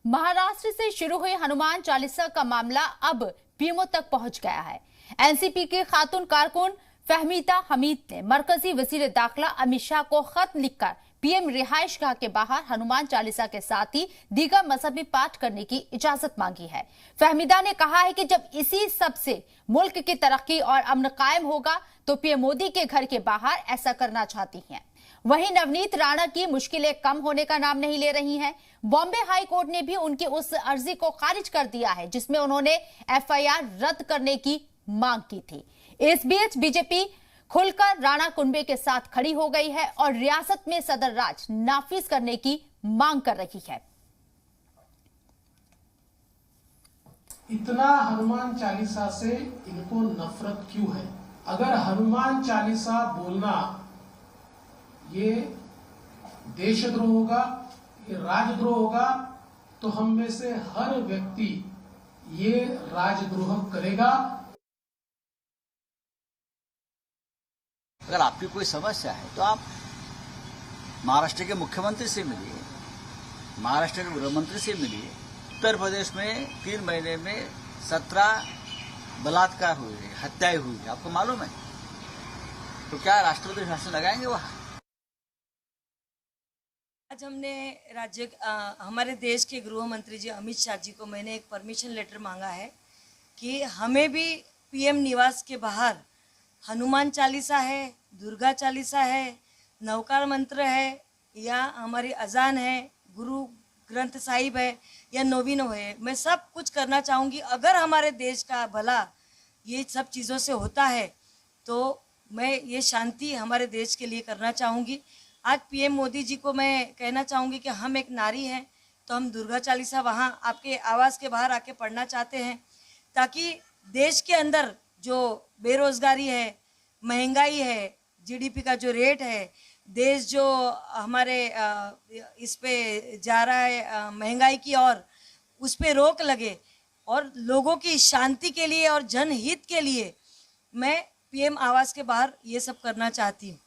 महाराष्ट्र से शुरू हुई हनुमान चालीसा का मामला अब पीएमओ तक पहुंच गया है। एनसीपी के खातून कारकुन फहमीदा हमीद ने मरकजी वजीर दाखिला अमित शाह को खत लिखकर पीएम रिहाइश गाह के बाहर हनुमान चालीसा के साथ ही दीगर मजहबी पाठ करने की इजाजत मांगी है। फहमीदा ने कहा है कि जब इसी सब से मुल्क की तरक्की और अमन कायम होगा तो पीएम मोदी के घर के बाहर ऐसा करना चाहती हैं। वहीं नवनीत राणा की मुश्किलें कम होने का नाम नहीं ले रही हैं। बॉम्बे हाई कोर्ट ने भी उनकी उस अर्जी को खारिज कर दिया है जिसमें उन्होंने एफआईआर रद्द करने की मांग की थी। इस बीच बीजेपी खुलकर राणा कुंबे के साथ खड़ी हो गई है और रियासत में सदर राज नाफिज करने की मांग कर रही है। इतना हनुमान चालीसा से इनको नफरत क्यों है? अगर हनुमान चालीसा बोलना ये देशद्रोह होगा, ये राजद्रोह होगा, तो हम में से हर व्यक्ति ये राजद्रोह करेगा। अगर आपकी कोई समस्या है तो आप महाराष्ट्र के मुख्यमंत्री से मिलिए, महाराष्ट्र के गृह मंत्री से मिलिए। उत्तर प्रदेश में 3 महीने में 17 बलात्कार हुए, हत्याएं हुई, आपको मालूम है? तो क्या राष्ट्रपति शासन लगाएंगे वहां? आज हमने हमारे देश के गृह मंत्री जी अमित शाह जी को मैंने एक परमिशन लेटर मांगा है कि हमें भी पीएम निवास के बाहर हनुमान चालीसा है, दुर्गा चालीसा है, नवकार मंत्र है, या हमारी अजान है, गुरु ग्रंथ साहिब है, या नोविनो है, मैं सब कुछ करना चाहूँगी। अगर हमारे देश का भला ये सब चीज़ों से होता है तो मैं ये शांति हमारे देश के लिए करना चाहूँगी। आज पीएम मोदी जी को मैं कहना चाहूँगी कि हम एक नारी हैं तो हम दुर्गा चालीसा वहाँ आपके आवास के बाहर आके पढ़ना चाहते हैं, ताकि देश के अंदर जो बेरोजगारी है, महंगाई है, जीडीपी का जो रेट है, देश जो हमारे इस पे जा रहा है महंगाई की ओर, उस पे रोक लगे और लोगों की शांति के लिए और जनहित के लिए मैं पीएम आवास के बाहर ये सब करना चाहती हूँ।